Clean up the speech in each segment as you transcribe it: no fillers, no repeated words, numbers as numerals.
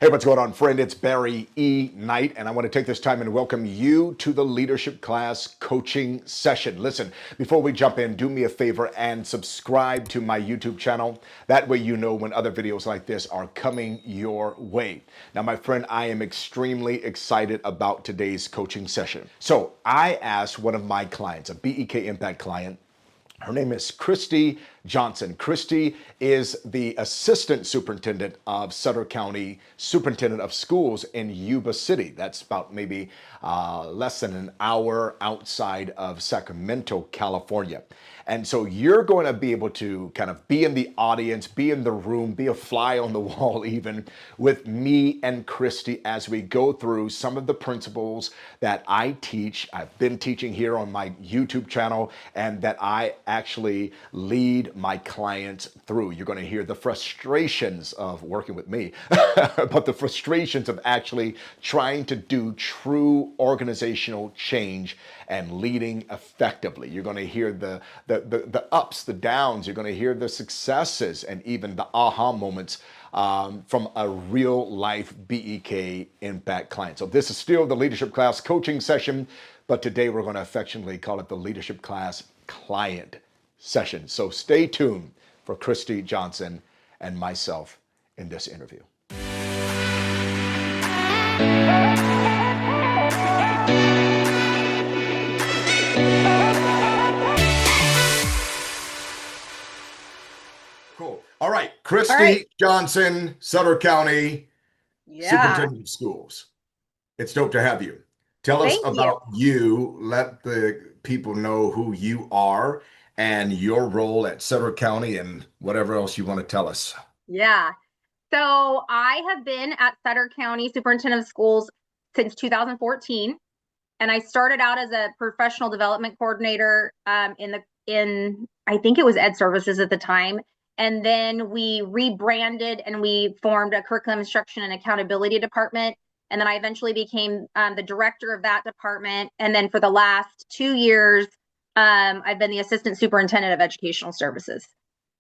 Hey, what's going on, friend? It's Barry E. Knight, and I want to take this time and welcome you to the leadership class coaching session. Listen, before we jump in, do me a favor and subscribe to my YouTube channel. That way you know when other videos like this are coming your way. Now, my friend, I am extremely excited about today's coaching session. So I asked one of my clients, a BEK Impact client. Her name is Kristi Johnson. Kristi is the Assistant Superintendent of Sutter County Superintendent of Schools in Yuba City. That's about maybe less than an hour outside of Sacramento, California. And so you're going to be able to kind of be in the audience, be in the room, be a fly on the wall even with me and Kristi as we go through some of the principles that I teach. I've been teaching here on my YouTube channel and that I actually lead my clients through. You're going to hear the frustrations of working with me, but the frustrations of actually trying to do true organizational change and leading effectively. You're going to hear the ups, the downs. You're going to hear the successes and even the aha moments from a real life BEK Impact client. So this is still the leadership class coaching session, but today we're going to affectionately call it the leadership class client session. So stay tuned for Kristi Johnson and myself in this interview. Cool. All right, Kristi Johnson, Sutter County Superintendent of Schools. It's dope to have you. Tell us about you. Let the people know who you are and your role at Sutter County and whatever else you want to tell us. Yeah. So I have been at Sutter County Superintendent of Schools since 2014. And I started out as a professional development coordinator in I think it was Ed Services at the time. And then we rebranded and we formed a curriculum instruction and accountability department. And then I eventually became the director of that department. And then for the last 2 years, I've been the assistant superintendent of educational services.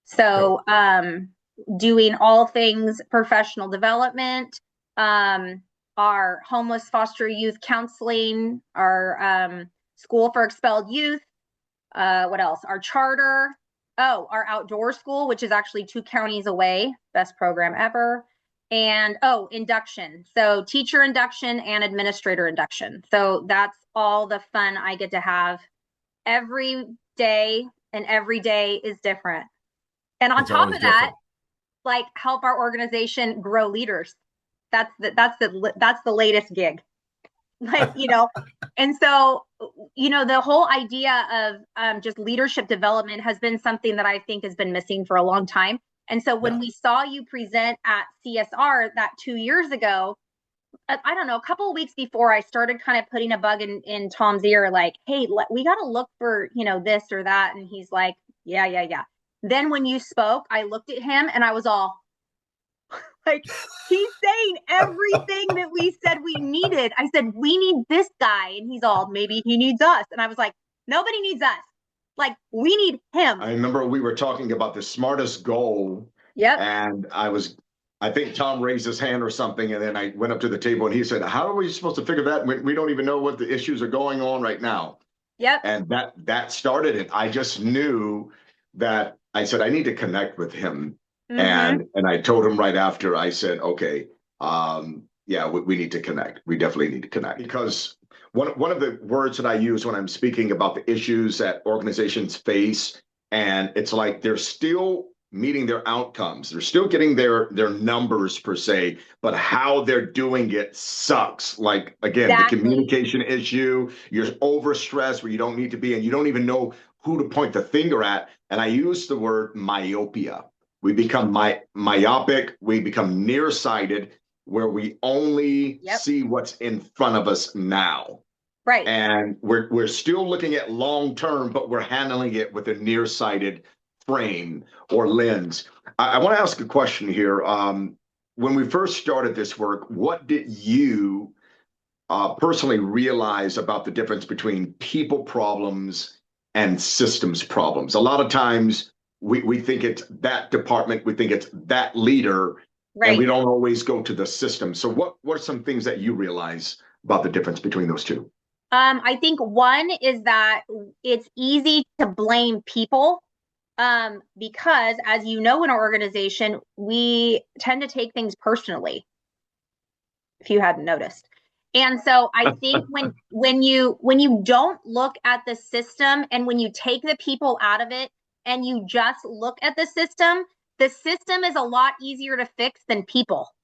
So doing all things professional development, our homeless foster youth counseling, our school for expelled youth, what else? Our charter, our outdoor school, which is actually 2 counties away, best program ever. And induction. So teacher induction and administrator induction. So that's all the fun I get to have every day, and every day is different. And on top of that, like help our organization grow leaders. That's the latest gig. Like, and so, the whole idea of just leadership development has been something that I think has been missing for a long time. And so when we saw you present at CSR that 2 years ago, I don't know, a couple of weeks before, I started kind of putting a bug in Tom's ear, like, hey, we got to look for, this or that. And he's like, yeah. Then when you spoke, I looked at him and I was all like, he's saying everything that we said we needed. I said, we need this guy. And he's all, maybe he needs us. And I was like, nobody needs us. Like, we need him. I remember we were talking about the smartest goal. Yep. And I think Tom raised his hand or something. And then I went up to the table and he said, how are we supposed to figure that? We don't even know what the issues are going on right now. Yep. And that started it. I just knew that I said, I need to connect with him. And I told him right after, I said, okay, we need to connect. We definitely need to connect. Because one of the words that I use when I'm speaking about the issues that organizations face, and it's like they're still meeting their outcomes. They're still getting their numbers per se, but how they're doing it sucks. Like, again, the communication issue, you're overstressed where you don't need to be, and you don't even know who to point the finger at. And I use the word myopia. We become myopic, we become nearsighted, where we only see what's in front of us now. Right. And we're still looking at long term, but we're handling it with a nearsighted frame or lens. I want to ask a question here. When we first started this work, what did you personally realize about the difference between people problems and systems problems? A lot of times, we think it's that department, we think it's that leader, and we Right. don't always go to the system. So what are some things that you realize about the difference between those two? I think one is that it's easy to blame people, because as you know, in our organization, we tend to take things personally, if you hadn't noticed. And so I think when you don't look at the system and when you take the people out of it and you just look at the system is a lot easier to fix than people.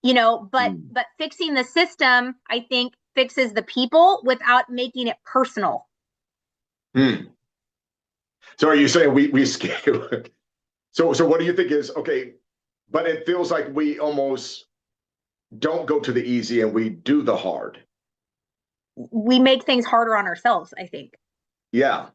But Mm. fixing the system, I think, fixes the people without making it personal. Hmm. So are you saying we scale? So what do you think is okay? But it feels like we almost don't go to the easy and we do the hard. We make things harder on ourselves, I think. Yeah,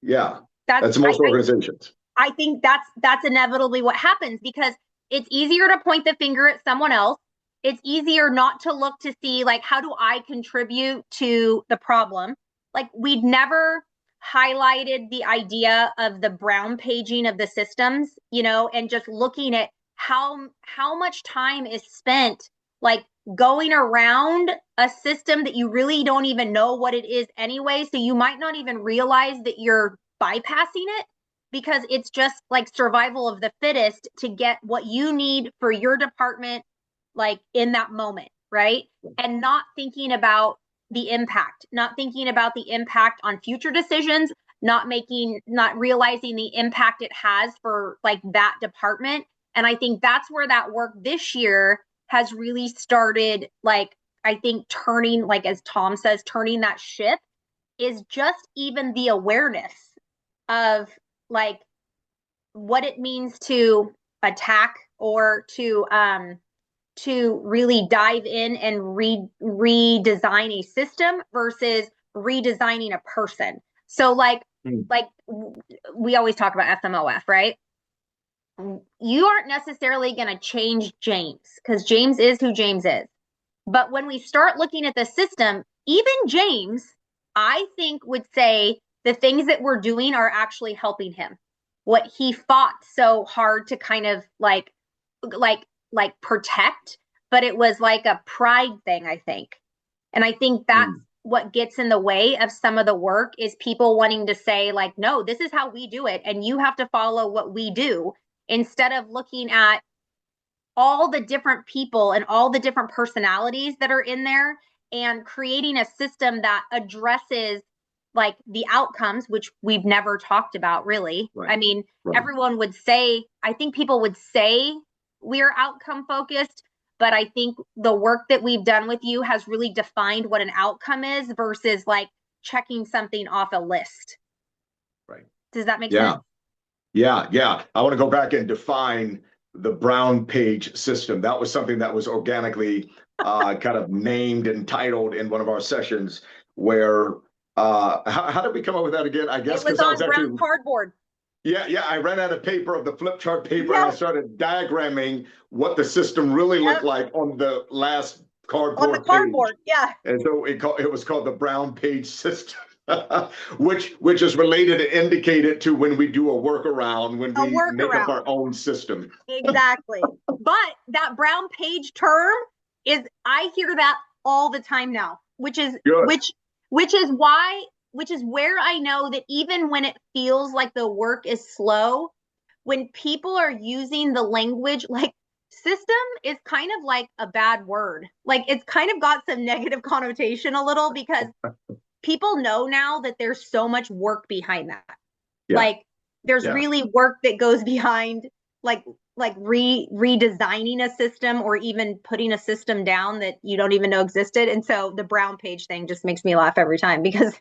yeah. That's That's most organizations. I think that's inevitably what happens, because it's easier to point the finger at someone else. It's easier not to look to see, like, how do I contribute to the problem? Like, we'd never highlighted the idea of the brown paging of the systems, and just looking at how much time is spent, like, going around a system that you really don't even know what it is anyway. So you might not even realize that you're bypassing it, because it's just like survival of the fittest to get what you need for your department, like, in that moment, right? And not thinking about not thinking about the impact on future decisions, not realizing the impact it has for, like, that department. And I think that's where that work this year has really started, like, I think turning, like, as Tom says, turning that ship, is just even the awareness of, like, what it means to attack, or to really dive in and redesign a system versus redesigning a person. So, Hmm. like we always talk about FMOF, right? You aren't necessarily going to change James, because James is who James is. But when we start looking at the system, even James, I think, would say the things that we're doing are actually helping him. What he fought so hard to kind of like protect, but it was like a pride thing, I think. And I think that's Hmm. what gets in the way of some of the work, is people wanting to say, like, no, this is how we do it, and you have to follow what we do, instead of looking at all the different people and all the different personalities that are in there, and creating a system that addresses, like, the outcomes, which we've never talked about really. Right, I mean, right. everyone would say, I think people would say we're outcome focused, but I think the work that we've done with you has really defined what an outcome is versus, like, checking something off a list. Right. Does that make Yeah. sense? Yeah, yeah. I want to go back and define the brown page system. That was something that was organically kind of named and titled in one of our sessions where how did we come up with that again? I It guess was because I was on brown actually cardboard. yeah, I ran out of paper of the flip chart paper and I Yes. started diagramming what the system really looked Yep. like on the last On the cardboard page. cardboard. Yeah. And so it was called the brown page system, which is related and indicated to when we do a workaround, when A we make up workaround. our own system. Exactly. But that brown page term is, I hear that all the time now, which is Good. which is why which is where I know that even when it feels like the work is slow, when people are using the language, like, system is kind of like a bad word. Like, it's kind of got some negative connotation a little, because people know now that there's so much work behind that. Yeah, Like, there's yeah. really work that goes behind, like redesigning a system, or even putting a system down that you don't even know existed. And so the brown page thing just makes me laugh every time, because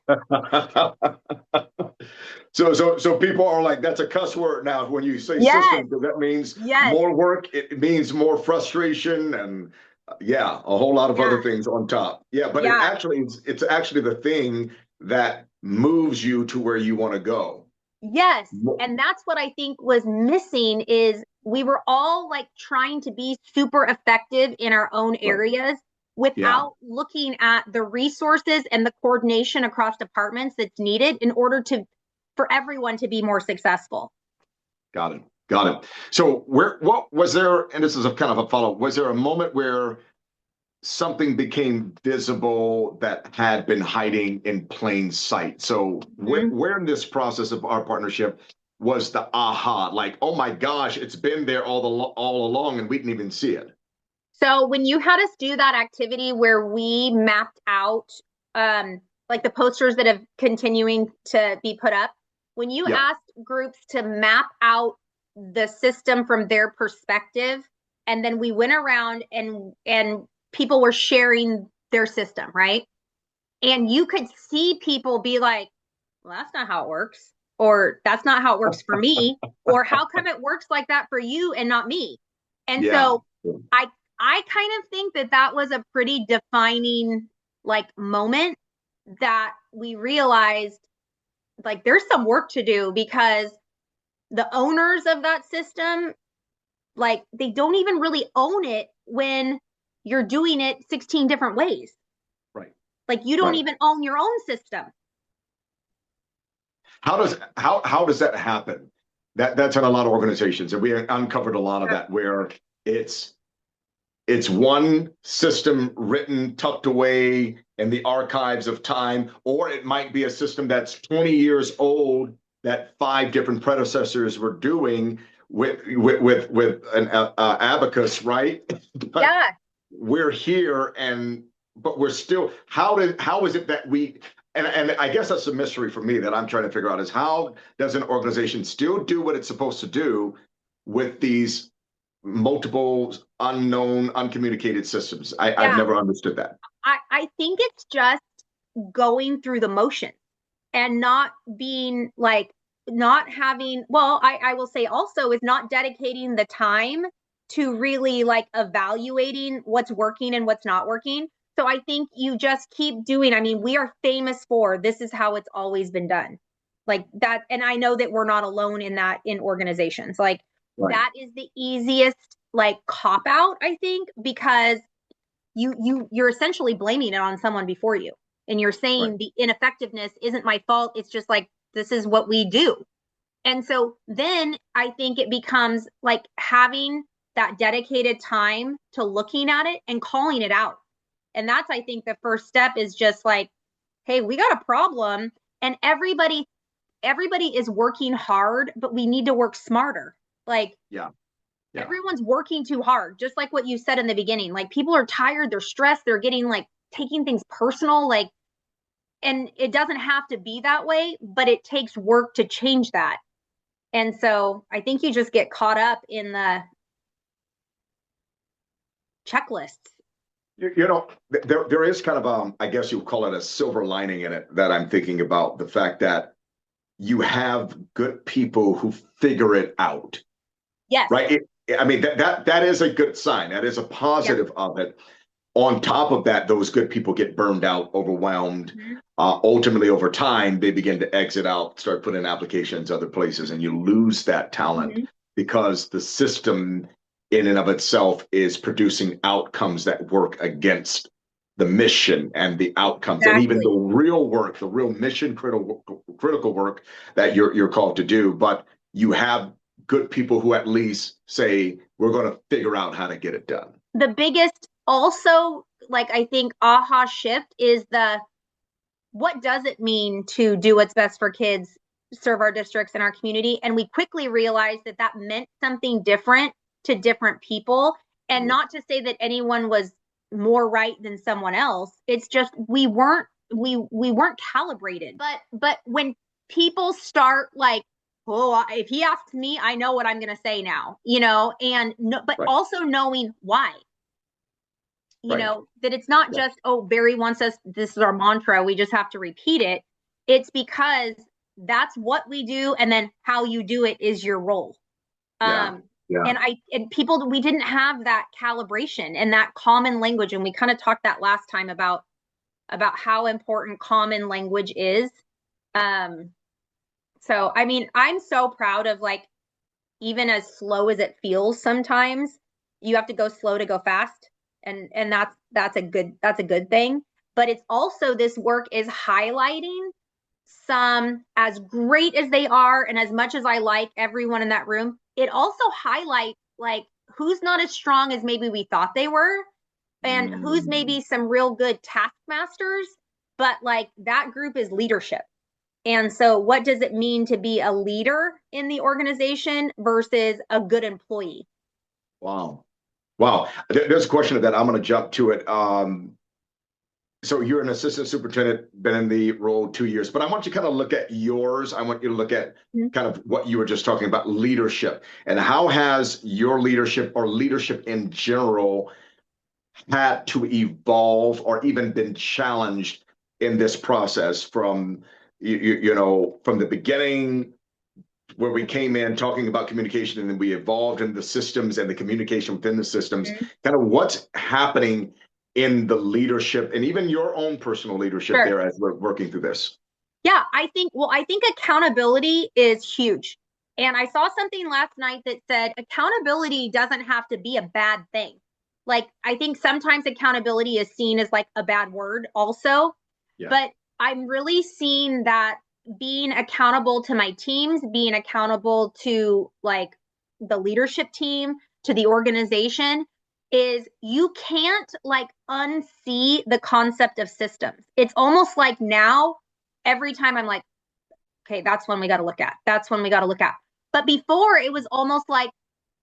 So people are like, that's a cuss word now when you say yes, system, because that means yes, more work. It means more frustration and yeah, a whole lot of yeah, other things on top. Yeah, but yeah, it's actually the thing that moves you to where you want to go. yes. And that's what I think was missing, is we were all, like, trying to be super effective in our own Right. areas Yeah, without looking at the resources and the coordination across departments that's needed in order to for everyone to be more successful. got it. Got it. So what was there, and this is a kind of a follow, was there a moment where something became visible that had been hiding in plain sight? So Mhm. where in this process of our partnership was the aha, like, oh my gosh, it's been there all along and we didn't even see it? So when you had us do that activity where we mapped out like the posters that have continuing to be put up, when you Yep. asked groups to map out the system from their perspective, and then we went around and people were sharing their system, right? And you could see people be like, well, that's not how it works, or that's not how it works for me, or how come it works like that for you and not me? And Yeah. so I I kind of think that that was a pretty defining like moment that we realized like there's some work to do because the owners of that system like they don't even really own it when you're doing it 16 different ways. Right. Like you don't Right. even own your own system. How does that happen? That's in a lot of organizations, and we uncovered a lot of that where it's it's one system written, tucked away in the archives of time, or it might be a system that's 20 years old that five different predecessors were doing with an abacus, right? But Yeah. we're here, and but we're still. How is it that we? And I guess that's a mystery for me that I'm trying to figure out is how does an organization still do what it's supposed to do with these multiple unknown, uncommunicated systems. I've Yeah. never understood that. I think it's just going through the motion and not being like not having well I will say also is not dedicating the time to really like evaluating what's working and what's not working. So I think you just keep doing. I mean, we are famous for this is how it's always been done. Like that, and I know that we're not alone in that in organizations. Like Right. that is the easiest like cop out, I think, because you're essentially blaming it on someone before you, and you're Right. saying the ineffectiveness isn't my fault, it's just like this is what we do. And so then I think it becomes like having that dedicated time to looking at it and calling it out. And that's, I think, the first step is just like, hey, we got a problem, and everybody is working hard, but we need to work smarter. Like Yeah. Yeah. everyone's working too hard, just like what you said in the beginning. Like people are tired, they're stressed, they're getting like taking things personal, like, and it doesn't have to be that way, but it takes work to change that. And so I think you just get caught up in the checklists. There is kind of I guess you would call it a silver lining in it that I'm thinking about the fact that you have good people who figure it out, Yes. right? I mean that is a good sign. That is a Yep. positive of it. On top of that, those good people get burned out, overwhelmed. Mm-hmm. Ultimately, over time, they begin to exit out, start putting applications other places, and you lose that talent Mm-hmm. because the system in and of itself is producing outcomes that work against the mission and the outcomes and even the Exactly. real work, the real mission critical work that you're called to do. But you have good people who at least say, we're going to figure out how to get it done. The biggest also like I think aha shift is the what does it mean to do what's best for kids, serve our districts and our community? And we quickly realized that that meant something different to different people. And not to say that anyone was more right than someone else. It's just we weren't calibrated. But when people start like, oh, if he asks me, I know what I'm going to say now, and no, but Right. also knowing why, Right. that it's not Yeah. just, oh, Barry wants us, this is our mantra, we just have to repeat it. It's because that's what we do, and then how you do it is your role. Yeah. Yeah. And people, we didn't have that calibration and that common language, and we kind of talked that last time about how important common language is. So I mean, I'm so proud of like, even as slow as it feels sometimes, you have to go slow to go fast, and that's a good thing. But it's also, this work is highlighting some, as great as they are and as much as I like everyone in that room, it also highlights like who's not as strong as maybe we thought they were, and who's maybe some real good taskmasters, but like that group is leadership. And so what does it mean to be a leader in the organization versus a good employee? Wow. Wow. There's a question of that. I'm going to jump to it. So you're an assistant superintendent, been in the role 2 years, but I want you to kind of look at yours. I want you to look at kind of what you were just talking about, leadership, and how has your leadership or leadership in general had to evolve or even been challenged in this process from from the beginning where we came in talking about communication and then we evolved in the systems and the communication within the systems, kind of what's happening in the leadership and even your own personal leadership Sure. there as we're working through this. Yeah, I think accountability is huge. And I saw something last night that said accountability doesn't have to be a bad thing. Like, I think sometimes accountability is seen as like a bad word also, Yeah. but I'm really seeing that being accountable to my teams, being accountable to like the leadership team, to the organization, is you can't like unsee the concept of systems. It's almost like now every time I'm like, okay, that's one we got to look at. That's one we got to look at. But before it was almost like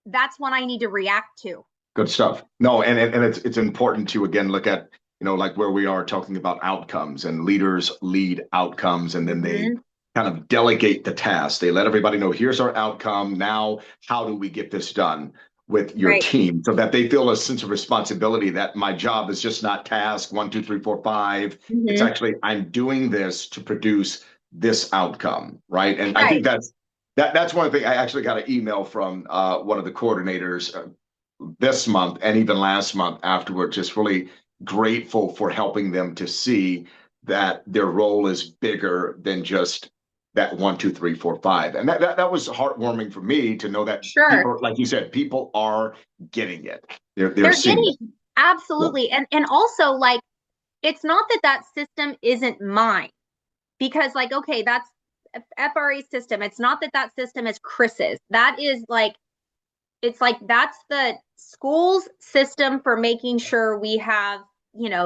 that's one I need to react to. Good stuff. No, and it's important to again look at, like where we are talking about outcomes, and leaders lead outcomes, and then they kind of delegate the task. They let everybody know, here's our outcome. Now, how do we get this done with your Right. team so that they feel a sense of responsibility that my job is just not task 1, 2, 3, 4, 5. It's actually I'm doing this to produce this outcome, right? And I think that's one thing. I actually got an email from one of the coordinators this month and even last month afterward, just really grateful for helping them to see that their role is bigger than just that 1, 2, 3, 4, 5. And that was heartwarming for me to know that Sure. people, like you said, people are getting it. They're seeing getting it. absolutely. Yeah. And also like it's not that that system isn't mine, because like okay, that's FRA system. It's not that that system is Chris's. That is like it's like that's the school's system for making sure we have,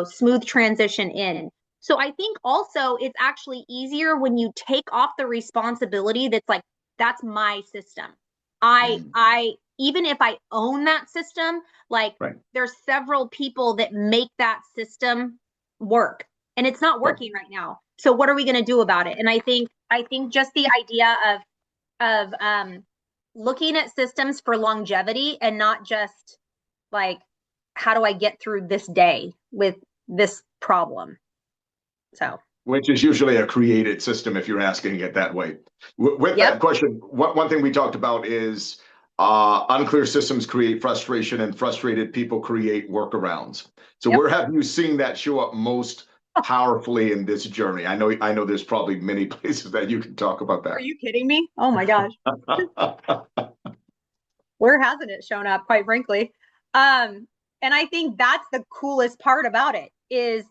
smooth transition in. So I think also it's actually easier when you take off the responsibility that's like, that's my system. I even if I own that system, like Right. there's several people that make that system work and it's not working right now. So what are we going to do about it? And I think just the idea of looking at systems for longevity and not just like, how do I get through this day with this problem? So, Which is usually a created system if you're asking it that way. With that question, one thing we talked about is unclear systems create frustration and frustrated people create workarounds. So where have you seen that show up most powerfully in this journey? I know there's probably many places that you can talk about that. Are you kidding me? Oh my gosh. Where hasn't it shown up, quite frankly? And I think that's the coolest part about it is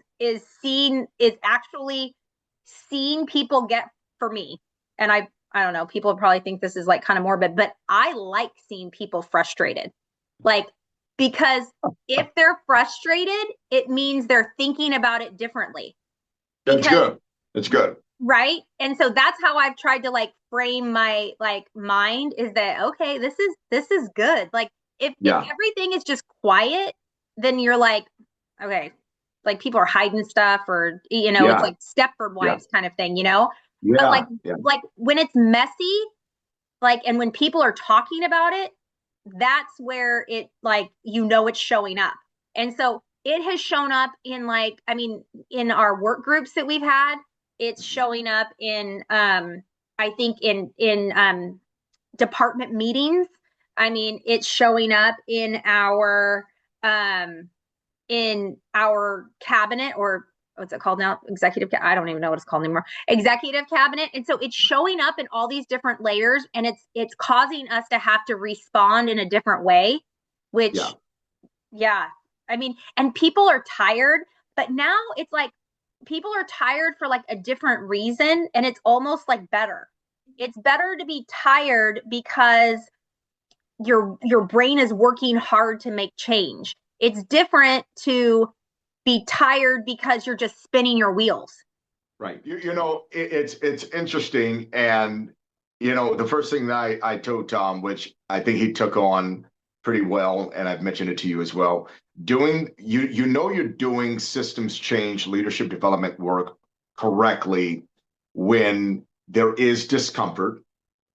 actually seeing people get, for me. And I don't know, people probably think this is like kind of morbid, but I like seeing people frustrated. Like, because if they're frustrated, it means they're thinking about it differently. That's good. It's good. Right. And so that's how I've tried to like frame my like mind, is that, okay, this is good. Like if everything is just quiet, then you're like, okay, like people are hiding stuff or, it's like Stepford Wives kind of thing, but like when it's messy, like, and when people are talking about it, that's where it like, it's showing up. And so it has shown up in like, I mean, in our work groups that we've had, it's showing up in I think in department meetings. I mean, it's showing up in our cabinet, or what's it called now? I don't even know what it's called anymore. Executive cabinet. And so it's showing up in all these different layers, and it's causing us to have to respond in a different way, which I mean, and people are tired, but now it's like people are tired for like a different reason, and it's almost like better. It's better to be tired because your brain is working hard to make change. It's different to be tired because you're just spinning your wheels. Right. It's interesting. And, the first thing that I told Tom, which I think he took on pretty well, and I've mentioned it to you as well, you're doing systems change, leadership development work correctly when there is discomfort,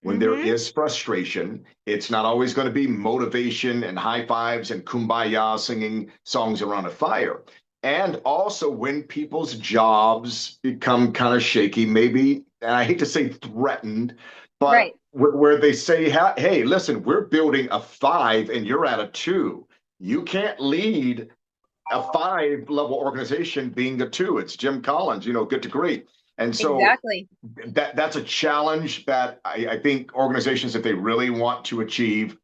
when there is frustration. It's not always going to be motivation and high fives and kumbaya singing songs around a fire. And also when people's jobs become kind of shaky, maybe, and I hate to say threatened, but Right. where they say, hey, listen, we're building a 5 and you're at a 2. You can't lead a 5-level organization being a 2. It's Jim Collins, good to great. And so Exactly. that's a challenge that I think organizations, if they really want to achieve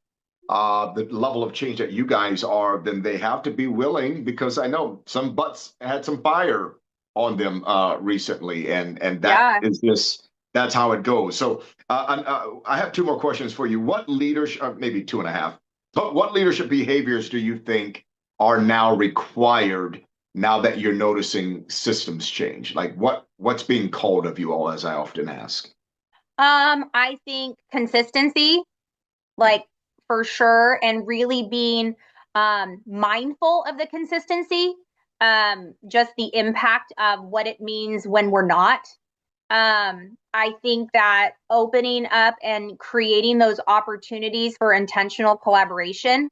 the level of change that you guys are, then they have to be willing, because I know some butts had some fire on them recently, and that is just, that's how it goes. So I have 2 more questions for you. What leadership, maybe 2.5, but what leadership behaviors do you think are now required now that you're noticing systems change? Like what's being called of you all, as I often ask? I think consistency, like for sure, and really being mindful of the consistency, just the impact of what it means when we're not. I think that opening up and creating those opportunities for intentional collaboration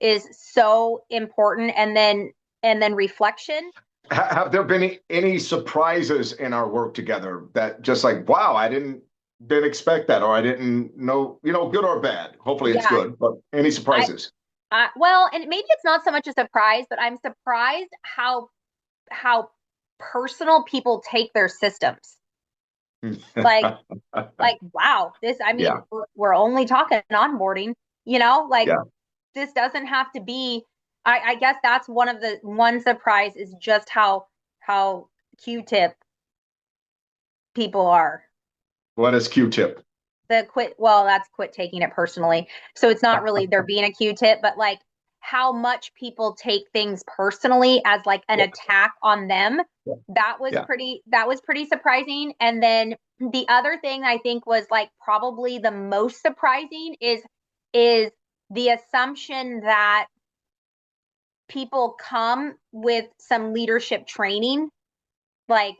is so important, and then reflection. Have there been any surprises in our work together that just like, wow, I didn't expect that, or I didn't know, good or bad? Hopefully it's good, but any surprises? Well, and maybe it's not so much a surprise, but I'm surprised how personal people take their systems. Like, wow, this, I mean, we're only talking onboarding, this doesn't have to be, I guess that's one surprise is just how Q-tip people are. What is Q-tip? That's quit taking it personally. So it's not really there being a Q-tip, but like how much people take things personally as like an attack on them. That was pretty surprising. And then the other thing I think was like probably the most surprising is the assumption that people come with some leadership training, like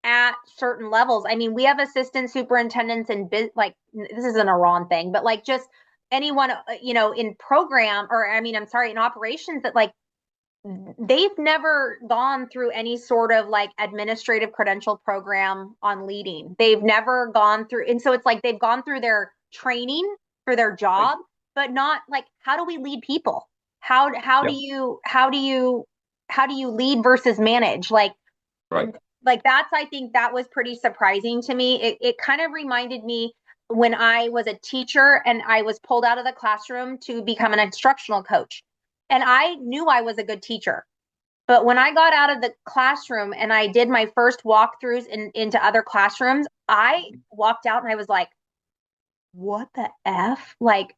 at certain levels. I mean, we have assistant superintendents and like, this isn't a wrong thing, but like just anyone, in program, or I mean, I'm sorry, in operations, that like they've never gone through any sort of like administrative credential program on leading. They've never gone through. And so it's like they've gone through their training for their job, but not like, how do we lead people? How do you lead versus manage? Like, like that's, I think that was pretty surprising to me. It kind of reminded me when I was a teacher and I was pulled out of the classroom to become an instructional coach. And I knew I was a good teacher. But when I got out of the classroom and I did my first walkthroughs into other classrooms, I walked out and I was like, what the F? Like,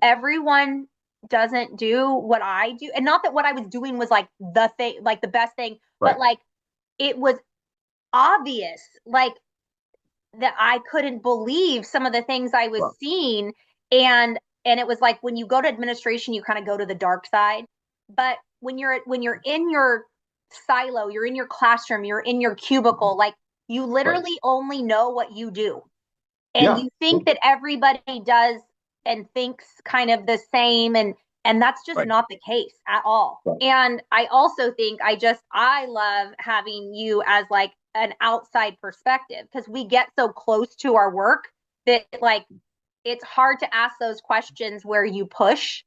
everyone doesn't do what I do. And not that what I was doing was like the thing, like the best thing, but like it was obvious, like that I couldn't believe some of the things I was seeing. And it was like, when you go to administration, you kind of go to the dark side. But when you're in your silo, you're in your classroom, you're in your cubicle, like you literally only know what you do. And you think that everybody does and thinks kind of the same. And that's just not the case at all. And I also think I love having you as like an outside perspective, because we get so close to our work that like, it's hard to ask those questions where you push.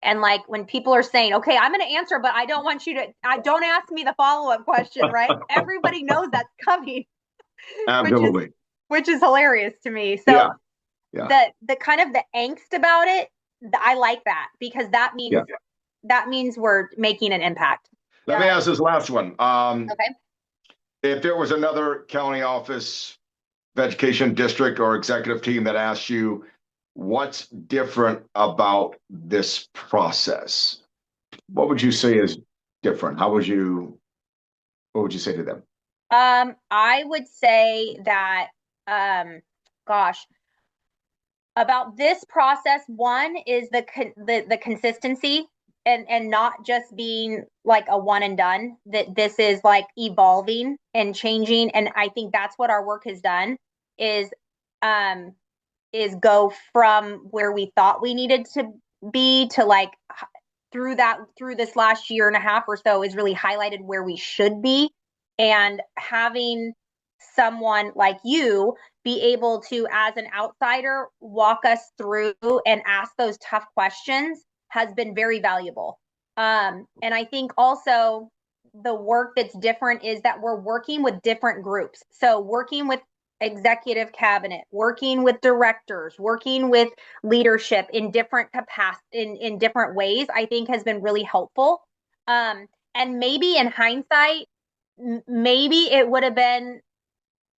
And like when people are saying, okay, I'm going to answer, but I don't want you to, don't ask me the follow-up question, right? Everybody knows that's coming. Absolutely. Which is hilarious to me. So the kind of the angst about it, I like that, because that means we're making an impact. Let me ask this last one. Okay. If there was another county office, education district, or executive team that asked you, what's different about this process? What would you say is different? What would you say to them? I would say that, gosh, about this process, one is the consistency and not just being like a one and done, that this is like evolving and changing. And I think that's what our work has done is um go from where we thought we needed to be to like through this last year and a half or so is really highlighted where we should be. And having someone like you be able to, as an outsider, walk us through and ask those tough questions has been very valuable. And I think also the work that's different is that we're working with different groups. So working with executive cabinet, working with directors, working with leadership in different capacities, in different ways, I think has been really helpful. And maybe in hindsight, maybe it would have been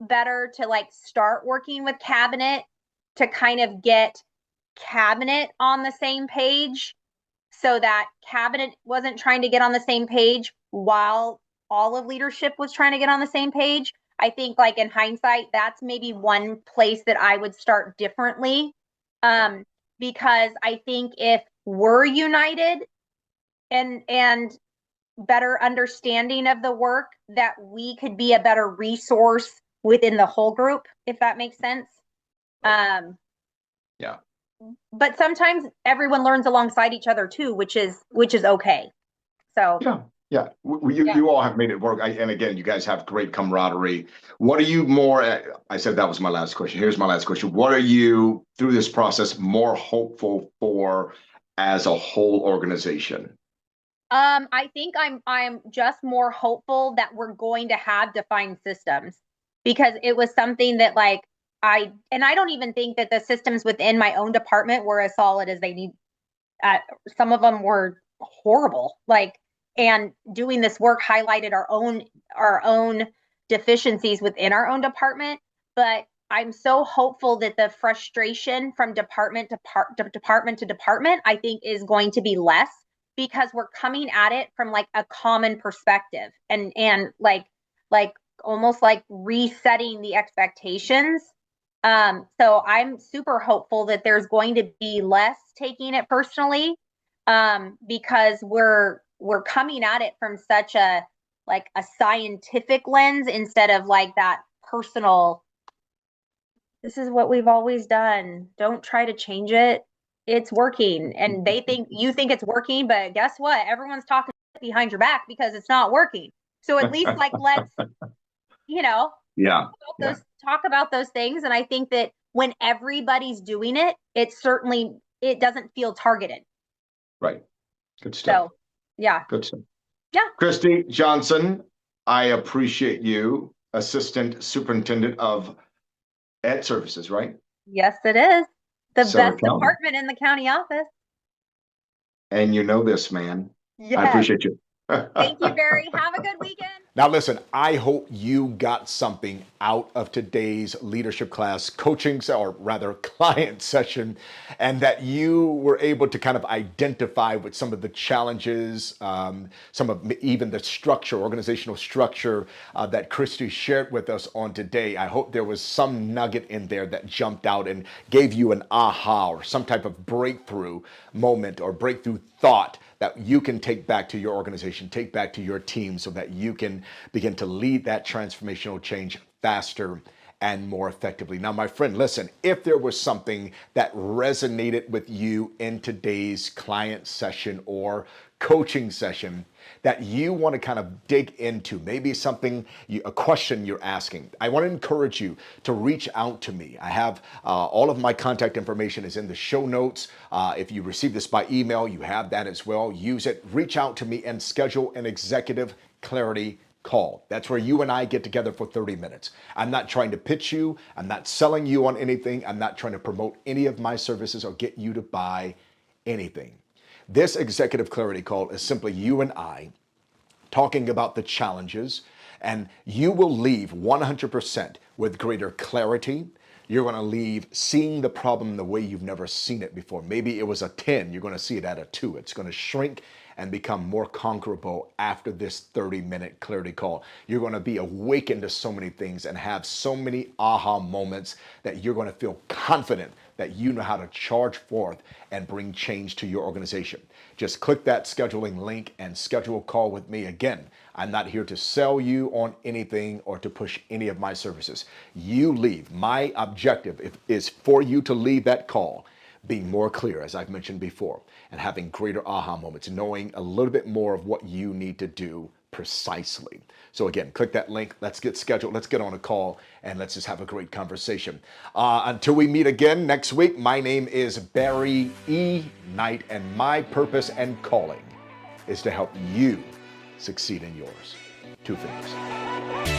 better to like start working with cabinet to kind of get cabinet on the same page so that cabinet wasn't trying to get on the same page while all of leadership was trying to get on the same page. I think like in hindsight, that's maybe one place that I would start differently. Because I think if we're united and better understanding of the work, that we could be a better resource within the whole group, if that makes sense. Yeah. But sometimes everyone learns alongside each other too, which is okay. So yeah. You all have made it work. And again, you guys have great camaraderie. What are you more, I said that was my last question. Here's my last question. What are you, through this process, more hopeful for as a whole organization? I think I'm just more hopeful that we're going to have defined systems, because it was something that like I don't even think that the systems within my own department were as solid as they need. Some of them were horrible. Like, and doing this work highlighted our own deficiencies within our own department. But I'm so hopeful that the frustration from department to department, I think, is going to be less, because we're coming at it from like a common perspective and like almost like resetting the expectations. So I'm super hopeful that there's going to be less taking it personally, because we're coming at it from such a like a scientific lens instead of like that personal. This is what we've always done. Don't try to change it. It's working, and you think it's working, but guess what? Everyone's talking behind your back because it's not working. So at least like let's you know Yeah. talk about those things. And I think that when everybody's doing it, it doesn't feel targeted. Right. Good stuff. So yeah. Good stuff. Yeah. Kristi Johnson, I appreciate you, Assistant Superintendent of Ed Services, right? Yes, it is. The Sutter best County. department in the county office. And you know this, man. Yes. I appreciate you. Thank you, Barry. Have a good weekend. Now, listen, I hope you got something out of today's leadership class coaching, or rather client session, and that you were able to kind of identify with some of the challenges, some of even the structure, organizational structure that Kristi shared with us on today. I hope there was some nugget in there that jumped out and gave you an aha or some type of breakthrough moment or breakthrough thought that you can take back to your organization, take back to your team, so that you can begin to lead that transformational change faster and more effectively. Now, my friend, listen, if there was something that resonated with you in today's client session or coaching session that you want to kind of dig into, maybe a question you're asking, I want to encourage you to reach out to me. I have all of my contact information is in the show notes. If you receive this by email, you have that as well. Use it. Reach out to me and schedule an executive clarity call. That's where you and I get together for 30 minutes. I'm not trying to pitch you. I'm not selling you on anything. I'm not trying to promote any of my services or get you to buy anything. This executive clarity call is simply you and I talking about the challenges, and you will leave 100% with greater clarity, You're going to leave seeing the problem the way you've never seen it before. Maybe it was a 10, you're going to see it at a 2. It's going to shrink and become more conquerable after this 30-minute clarity call. You're going to be awakened to so many things and have so many aha moments that you're going to feel confident that you know how to charge forth and bring change to your organization. Just click that scheduling link and schedule a call with me. Again, I'm not here to sell you on anything or to push any of my services. You leave. My objective is for you to leave that call being more clear, as I've mentioned before, and having greater aha moments, knowing a little bit more of what you need to do precisely. So again, click that link. Let's get scheduled. Let's get on a call and let's just have a great conversation. Until we meet again next week, my name is Barry E. Knight, and my purpose and calling is to help you succeed in yours. 2 fingers.